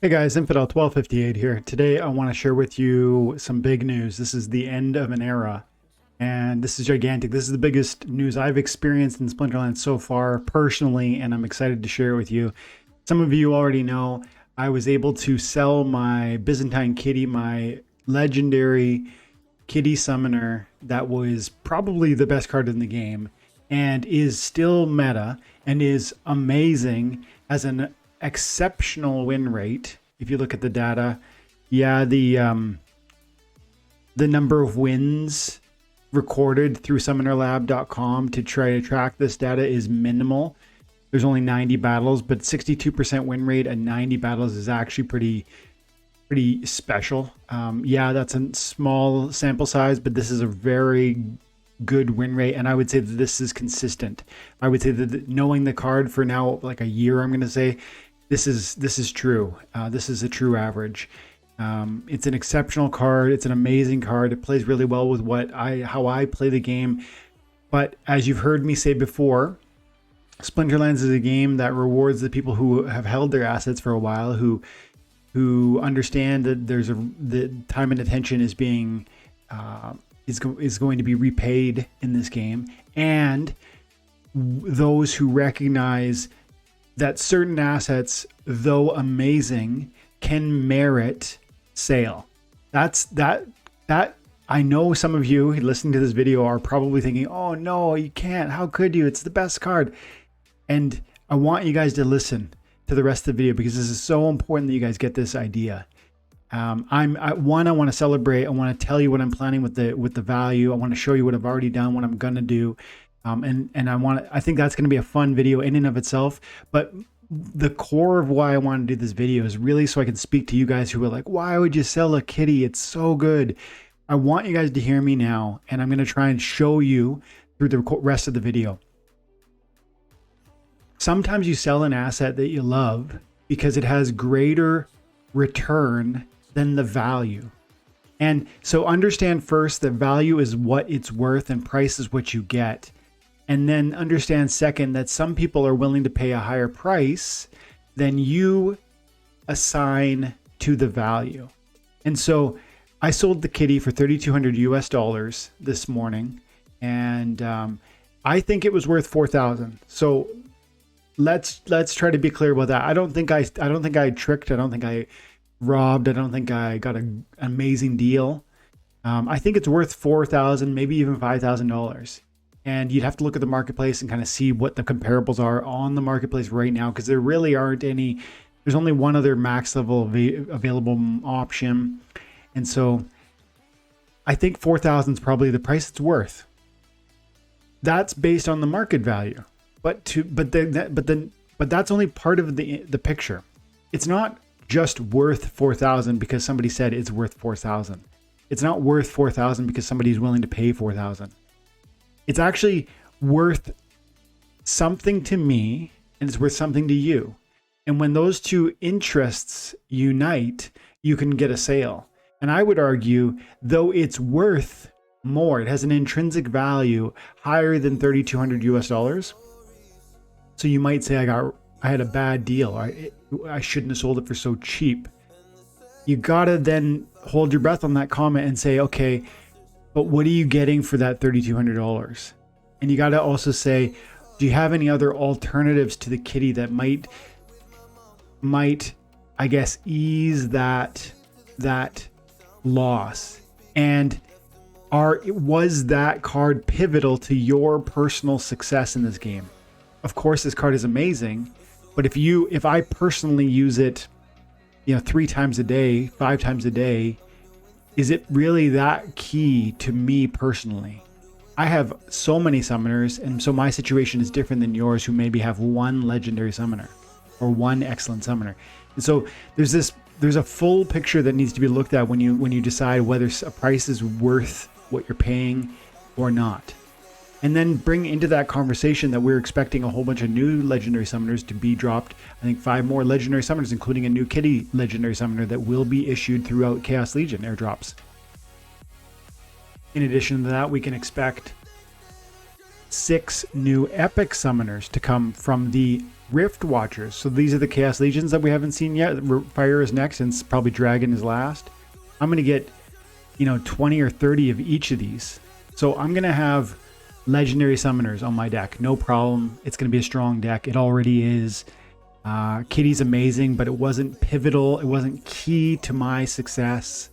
Hey guys, Infidel 1258 here. Today I want to share with you some big news. This is the end of an era, and this is gigantic. This is the biggest news I've experienced in Splinterlands so far personally, and I'm excited to share it with you. Some of you already know I was able to sell my Byzantine Kitty, my legendary kitty summoner that was probably the best card in the game and is still meta and is amazing as an exceptional win rate. If you look at the data, yeah, the number of wins recorded through summonerlab.com to try to track this data is minimal. There's only 90 battles, but 62% win rate at 90 battles is actually pretty special. Yeah, that's a small sample size, but this is a very good win rate, and I would say that this is consistent. I would say that knowing the card for now, like a year, I'm going to say this is true. This is a true average. It's an exceptional card. It's an amazing card. It plays really well with how I play the game. But as you've heard me say before, Splinterlands is a game that rewards the people who have held their assets for a while, who understand that the time and attention is being is going to be repaid in this game, and those who recognize that certain assets, though amazing, can merit sale. That I know some of you listening to this video are probably thinking, oh no, you can't, how could you, it's the best card. And I want you guys to listen to the rest of the video because this is so important that you guys get this idea. I want to celebrate. I want to tell you what I'm planning with the value. I want to show you what I've already done, what I'm gonna do, and I think that's going to be a fun video in and of itself. But the core of why I want to do this video is really so I can speak to you guys who are like, why would you sell a kitty? It's so good. I want you guys to hear me now, and I'm going to try and show you through the rest of the video. Sometimes you sell an asset that you love because it has greater return than the value. And so understand first that value is what it's worth and price is what you get. And then understand second that some people are willing to pay a higher price than you assign to the value. And so I sold the kitty for $3,200 US this morning, and I think it was worth 4,000. So let's try to be clear about that. I don't think I tricked. I don't think I robbed. I don't think I got an amazing deal. I think it's worth 4,000, maybe even $5,000. And you'd have to look at the marketplace and kind of see what the comparables are on the marketplace right now, because there really aren't any. There's only one other max level available option. And so I think 4,000 is probably the price it's worth. That's based on the market value. But that's only part of the picture. It's not just worth 4,000 because somebody said it's worth 4,000. It's not worth 4,000 because somebody's willing to pay 4,000. It's actually worth something to me, and it's worth something to you. And when those two interests unite, you can get a sale. And I would argue, though it's worth more, it has an intrinsic value higher than $3,200 US. So you might say I had a bad deal. I shouldn't have sold it for so cheap. You gotta then hold your breath on that comment and say, okay, but what are you getting for that $3,200? And you gotta also say, do you have any other alternatives to the kitty that might I guess ease that loss? And was that card pivotal to your personal success in this game? Of course, this card is amazing, but if I personally use it, 3 times a day, 5 times a day, is it really that key to me personally? I have so many summoners, and so my situation is different than yours, who maybe have one legendary summoner or one excellent summoner. And so there's a full picture that needs to be looked at when you decide whether a price is worth what you're paying or not. And then bring into that conversation that we're expecting a whole bunch of new legendary summoners to be dropped. I think 5 more legendary summoners, including a new kitty legendary summoner that will be issued throughout Chaos Legion airdrops. In addition to that, we can expect 6 new epic summoners to come from the Rift Watchers. So these are the Chaos Legions that we haven't seen yet. Fire is next, and probably Dragon is last. I'm going to get, 20 or 30 of each of these. So I'm going to have legendary summoners on my deck. No problem. It's going to be a strong deck. It already is. Kitty's amazing, but it wasn't pivotal. It wasn't key to my success.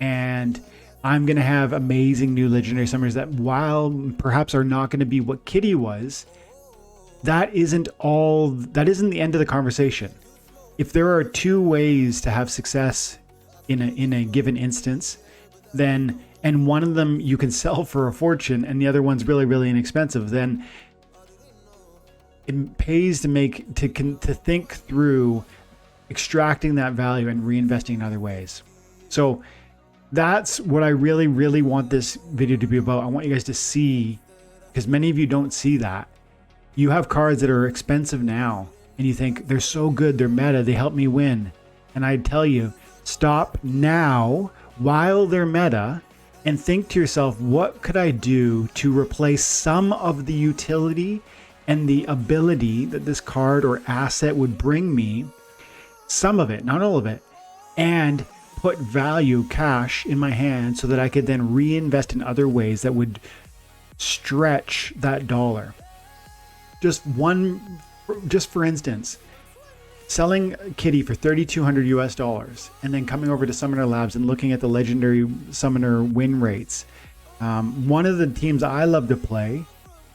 And I'm going to have amazing new legendary summoners that, while perhaps are not going to be what Kitty was, that isn't the end of the conversation. If there are two ways to have success in a given instance, then, and one of them you can sell for a fortune and the other one's really, really inexpensive, then it pays to think through extracting that value and reinvesting in other ways. So that's what I really, really want this video to be about. I want you guys to see, because many of you don't see that. You have cards that are expensive now, and you think they're so good, they're meta, they help me win. And I tell you, stop now while they're meta and think to yourself, what could I do to replace some of the utility and the ability that this card or asset would bring me, some of it, not all of it, and put value, cash in my hand so that I could then reinvest in other ways that would stretch that dollar. Just for instance, selling Kitty for $3,200 and then coming over to Summoner Labs and looking at the legendary summoner win rates. One of the teams I love to play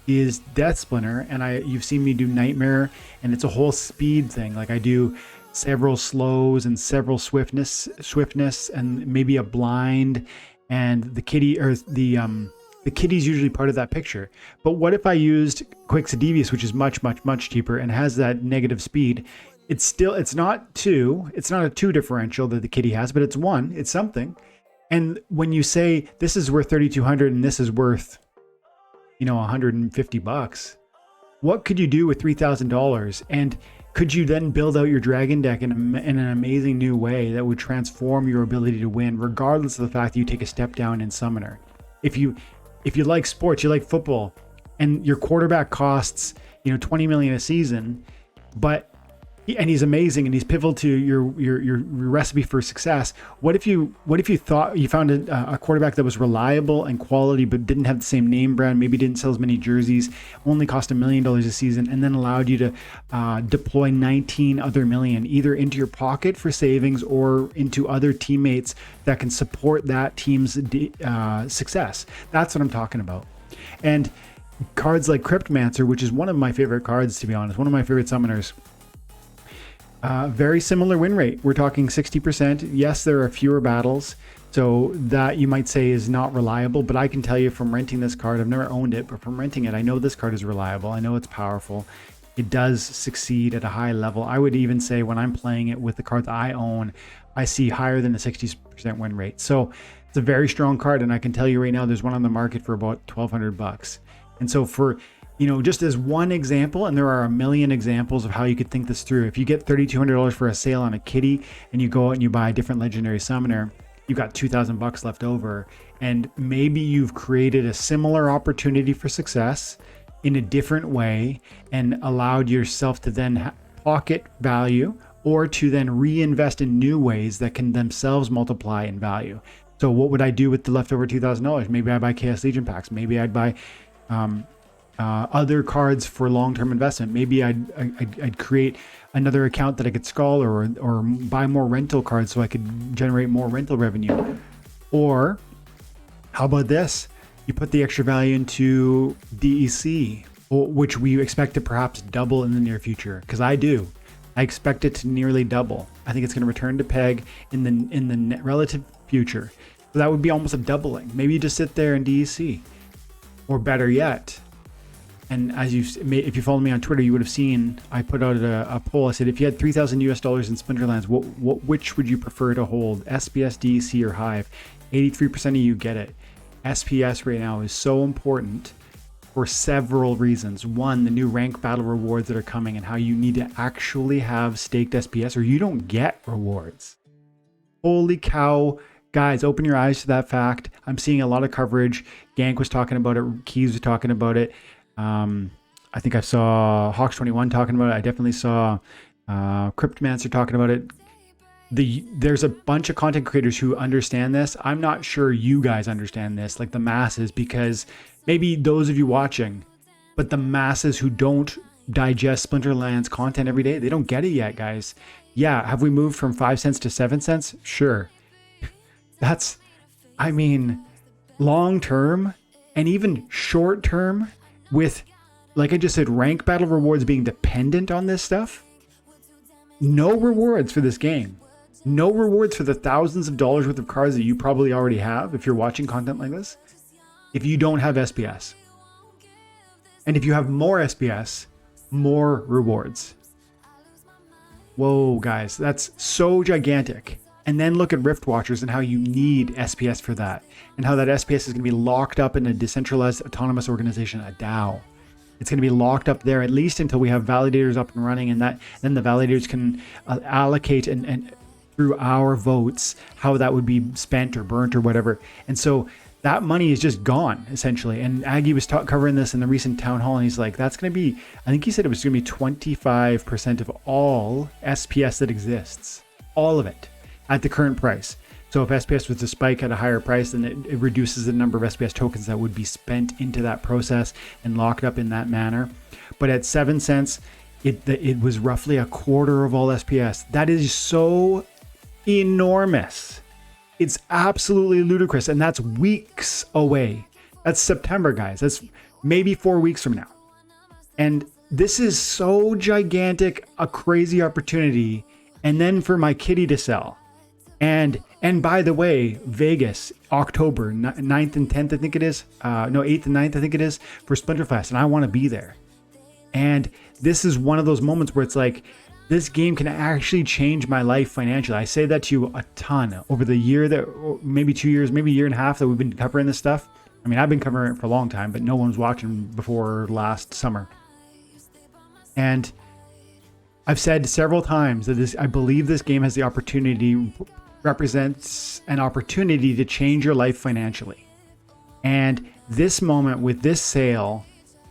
is Death Splinter, and you've seen me do Nightmare, and it's a whole speed thing. Like I do several slows and several swiftness, and maybe a blind, and the kitty, or the kitty's usually part of that picture. But what if I used Quixodevious, which is much, much, much cheaper and has that negative speed? It's not a 2 differential that the kitty has, but it's 1, it's something. And when you say this is worth 3,200 and this is worth, $150, what could you do with $3,000? And could you then build out your dragon deck in an amazing new way that would transform your ability to win, regardless of the fact that you take a step down in summoner? If you like sports, you like football, and your quarterback costs $20 million a season, and he's amazing and he's pivotal to your recipe for success. What if you thought you found a quarterback that was reliable and quality but didn't have the same name brand, maybe didn't sell as many jerseys, only cost $1 million a season, and then allowed you to deploy 19 other million either into your pocket for savings or into other teammates that can support that team's success? That's what I'm talking about. And cards like Cryptmancer, which is one of my favorite cards, to be honest, one of my favorite summoners. Very similar win rate. We're talking 60%. Yes, there are fewer battles, so that you might say is not reliable, but I can tell you from renting this card, I've never owned it, but from renting it, I know this card is reliable. I know it's powerful. It does succeed at a high level. I would even say when I'm playing it with the cards I own, I see higher than a 60% win rate. So it's a very strong card, and I can tell you right now, there's one on the market for about $1,200. And so for just as one example, and there are a million examples of how you could think this through. If you get $3,200 for a sale on a kitty and you go out and you buy a different legendary summoner, you've got $2,000 left over. And maybe you've created a similar opportunity for success in a different way and allowed yourself to then pocket value or to then reinvest in new ways that can themselves multiply in value. So what would I do with the leftover $2,000? Maybe I buy Chaos Legion packs. Maybe I'd buy other cards for long-term investment. Maybe I'd create another account that I could skull or buy more rental cards so I could generate more rental revenue. Or how about this? You put the extra value into DEC, which we expect to perhaps double in the near future, because I do. I expect it to nearly double. I think it's going to return to peg in the relative future. So that would be almost a doubling. Maybe you just sit there in DEC, or better yet. And if you follow me on Twitter, you would have seen I put out a poll. I said, if you had $3,000 US in Splinterlands, which would you prefer to hold, SPS, DEC, or Hive? 83% of you get it. SPS right now is so important for several reasons. One, the new rank battle rewards that are coming and how you need to actually have staked SPS or you don't get rewards. Holy cow. Guys, open your eyes to that fact. I'm seeing a lot of coverage. Gank was talking about it. Keys was talking about it. I think I saw Hawks21 talking about it. I definitely saw Cryptmancer talking about it. There's a bunch of content creators who understand this. I'm not sure you guys understand this, like the masses, because maybe those of you watching, but the masses who don't digest Splinterlands content every day, they don't get it yet, guys. Yeah, have we moved from 5 cents to 7 cents? Sure. That's, I mean, long term and even short term with, like I just said, rank battle rewards being dependent on this stuff. No rewards for this game. No rewards for the thousands of dollars worth of cards that you probably already have if you're watching content like this, if you don't have SPS. And if you have more SPS, more rewards. Whoa, guys, that's so gigantic. And then look at Rift Watchers and how you need SPS for that, and how that SPS is going to be locked up in a decentralized autonomous organization, a DAO. It's going to be locked up there at least until we have validators up and running, and that then the validators can allocate and through our votes how that would be spent or burnt or whatever. And so that money is just gone essentially. And Aggie was covering this in the recent town hall, and he's like, that's going to be, I think he said it was going to be 25% of all SPS that exists, all of it at the current price. So if SPS was to spike at a higher price, then it reduces the number of SPS tokens that would be spent into that process and locked up in that manner. But at 7 cents, it was roughly a quarter of all SPS. That is so enormous. It's absolutely ludicrous. And that's weeks away. That's September, guys. That's maybe 4 weeks from now. And this is so gigantic, a crazy opportunity. And then for my kitty to sell. And by the way, Vegas, October 9th and 10th, I think it is. No, 8th and 9th, I think it is, for Splinterfest. And I want to be there. And this is one of those moments where it's like, this game can actually change my life financially. I say that to you a ton over the year that, maybe 2 years, maybe a year and a half that we've been covering this stuff. I mean, I've been covering it for a long time, but no one was watching before last summer. And I've said several times that I believe this game has the opportunity, represents an opportunity to change your life financially. And this moment with this sale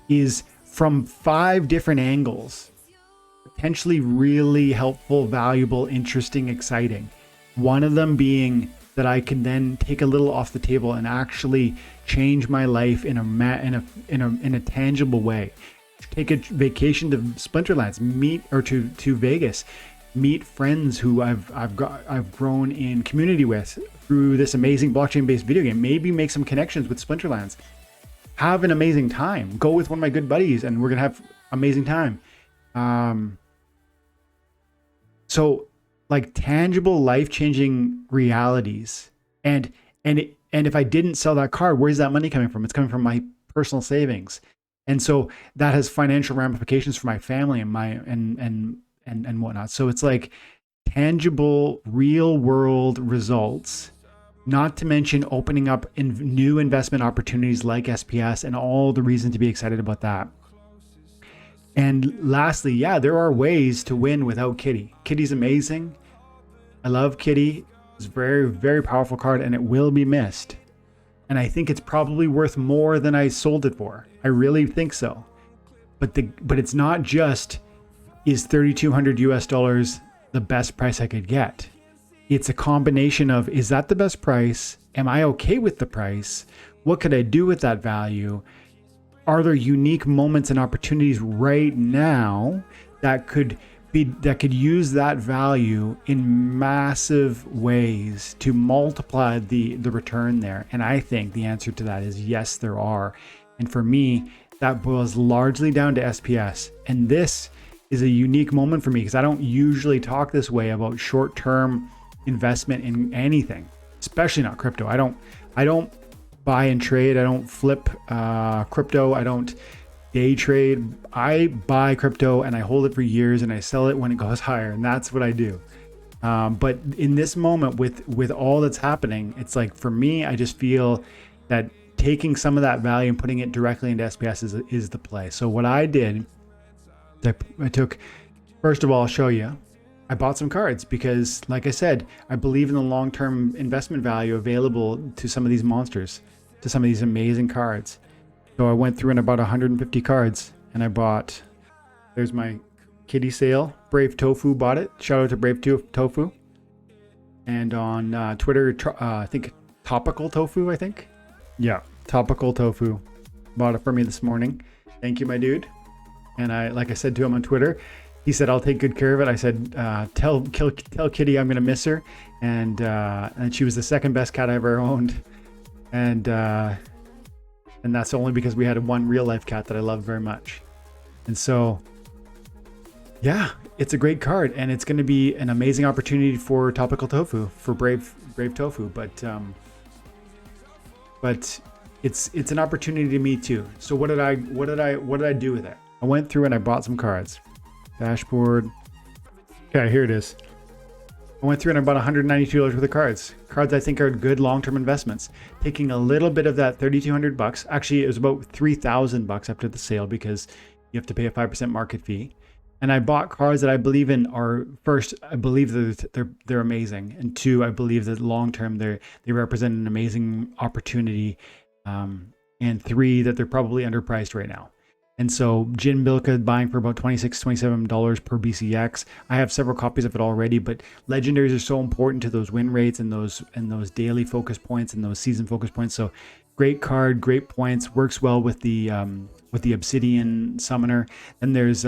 is from 5 different angles, potentially really helpful, valuable, interesting, exciting. One of them being that I can then take a little off the table and actually change my life in a tangible way. Take a vacation to Splinterlands, to Vegas, meet friends who I've grown in community with through this amazing blockchain-based video game. Maybe make some connections with Splinterlands. Have an amazing time. Go with one of my good buddies, and we're gonna have amazing time. So like tangible, life-changing realities. And if I didn't sell that card, where's that money coming from? It's coming from my personal savings. And so that has financial ramifications for my family and my and whatnot. So it's like tangible, real world results, not to mention opening up new investment opportunities like SPS and all the reason to be excited about that. And lastly, yeah, there are ways to win without Kitty. Kitty's amazing. I love Kitty. It's a very, very powerful card, and it will be missed. And I think it's probably worth more than I sold it for. I really think so. But it's not just, is $3,200 US the best price I could get? It's a combination of, is that the best price? Am I okay with the price? What could I do with that value? Are there unique moments and opportunities right now that could use that value in massive ways to multiply the return there? And I think the answer to that is yes, there are. And for me, that boils largely down to SPS. And this is a unique moment for me because I don't usually talk this way about short-term investment in anything, especially not crypto. I don't buy and trade. I don't flip crypto. I don't day trade. I buy crypto and I hold it for years and I sell it when it goes higher, and that's what I do. But in this moment with all that's happening, it's like, for me, I just feel that taking some of that value and putting it directly into SPS is the play. So what I did, I took, first of all, I'll show you, I bought some cards because, like I said, I believe in the long-term investment value available to some of these monsters, to some of these amazing cards. So I went through and I bought 150 cards, and I bought, there's my kitty sale. Brave Tofu bought it. Shout out to Brave Tofu. And on Twitter, I think Topical Tofu, I think. Yeah, Topical Tofu bought it for me this morning. Thank you, my dude. And like I said to him on Twitter, he said, I'll take good care of it. I said, tell Kitty I'm going to miss her. And she was the second best cat I ever owned. And that's only because we had one real life cat that I love very much. And so, yeah, it's a great card, and it's going to be an amazing opportunity for Topical Tofu, for Brave Tofu. But it's an opportunity to me too. So what did I do with it? I went through and I bought some cards. Dashboard. Okay, here it is. I went through and I bought $192 worth of cards. Cards I think are good long-term investments. Taking a little bit of that $3,200. Actually, it was about $3,000 after the sale because you have to pay a 5% market fee. And I bought cards that I believe in are, first, I believe that they're amazing, and two, I believe that long-term they represent an amazing opportunity, and three, that they're probably underpriced right now. And so Jin Bilka buying for about $26, $27 per BCX. I have several copies of it already, but legendaries are so important to those win rates and those daily focus points and those season focus points. So great card, great points, works well with the Obsidian Summoner. And there's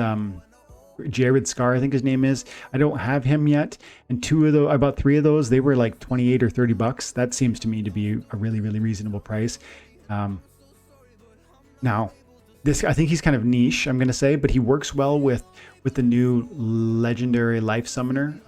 Jared Scar, I think his name is. I don't have him yet. And I bought 3 of those. They were like 28 or $30. That seems to me to be a really, really reasonable price. Now, this, I think he's kind of niche, I'm going to say, but he works well with the new legendary life summoner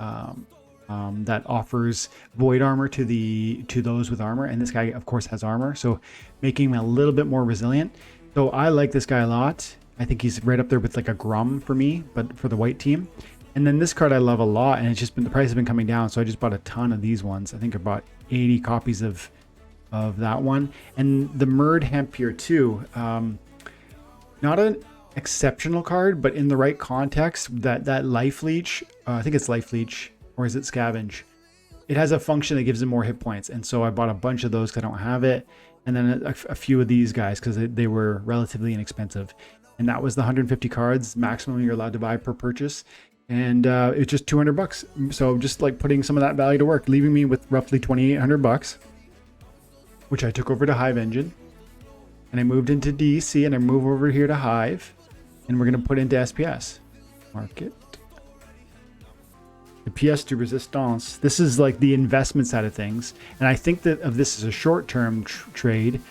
that offers void armor to those with armor. And this guy, of course, has armor, so making him a little bit more resilient. So I like this guy a lot. I think he's right up there with like a Grum for me, but for the white team. And then this card I love a lot, and it's just been, the price has been coming down, so I just bought a ton of these ones. I think I bought 80 copies of that one. And the Murd Hempier too. Not an exceptional card, but in the right context, that Life Leech, I think it's Life Leech, or is it Scavenge? It has a function that gives them more hit points. And so I bought a bunch of those because I don't have it. And then a few of these guys because they were relatively inexpensive. And that was the 150 cards maximum you're allowed to buy per purchase. And it's just $200. So just like putting some of that value to work, leaving me with roughly $2,800, which I took over to Hive Engine. And I moved into DC, and I move over here to Hive, and we're going to put into SPS. Market. The pièce de résistance. This is like the investment side of things. And I think that of this as a short-term trade.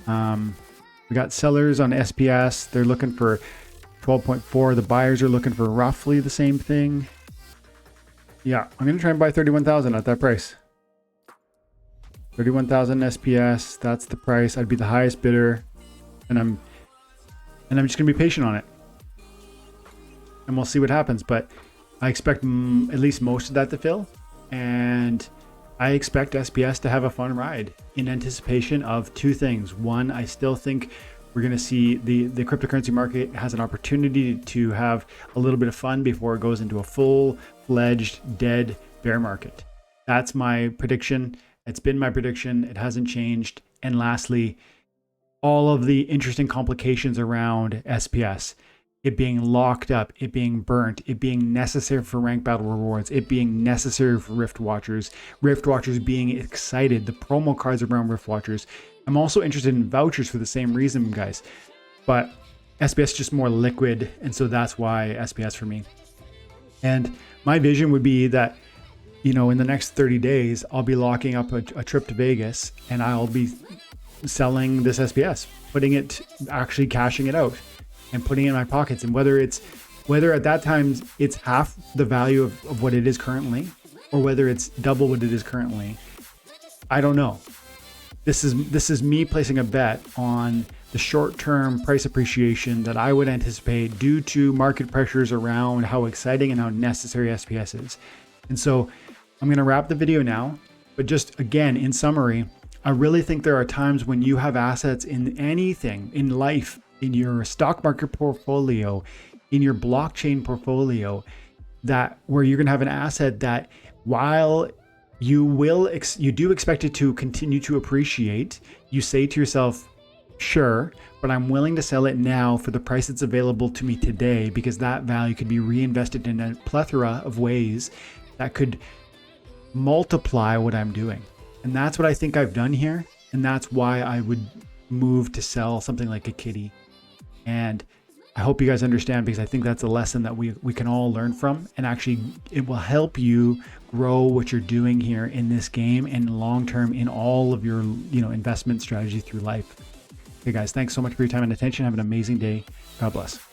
We got sellers on SPS. They're looking for 12.4. The buyers are looking for roughly the same thing. Yeah, I'm going to try and buy 31,000 at that price. 31,000 SPS, that's the price. I'd be the highest bidder, and I'm just gonna be patient on it, and we'll see what happens. But I expect at least most of that to fill, and I expect SPS to have a fun ride in anticipation of 2 things. One, I still think we're gonna see the cryptocurrency market has an opportunity to have a little bit of fun before it goes into a full-fledged dead bear market. That's my prediction. It's been my prediction. It hasn't changed. And lastly, all of the interesting complications around SPS, it being locked up, it being burnt, it being necessary for rank battle rewards, it being necessary for Rift Watchers being excited, the promo cards around Rift Watchers. I'm also interested in vouchers for the same reason, guys. But SPS is just more liquid, and so that's why SPS for me. And my vision would be that, you know, in the next 30 days, I'll be locking up a trip to Vegas, and I'll be selling this SPS, actually cashing it out and putting it in my pockets. And whether at that time it's half the value of what it is currently, or whether it's double what it is currently, I don't know. This is me placing a bet on the short-term price appreciation that I would anticipate due to market pressures around how exciting and how necessary SPS is. And so I'm going to wrap the video now, but just again, in summary, I really think there are times when you have assets in anything in life, in your stock market portfolio, in your blockchain portfolio, where you're going to have an asset that, while you do expect it to continue to appreciate, you say to yourself, Sure, but I'm willing to sell it now for the price that's available to me today because that value could be reinvested in a plethora of ways that could multiply what I'm doing. And that's what I think I've done here. And that's why I would move to sell something like a kitty. And I hope you guys understand, because I think that's a lesson that we can all learn from, and actually it will help you grow what you're doing here in this game and long term in all of your investment strategy through life. Okay guys, thanks so much for your time and attention. Have an amazing day. God bless.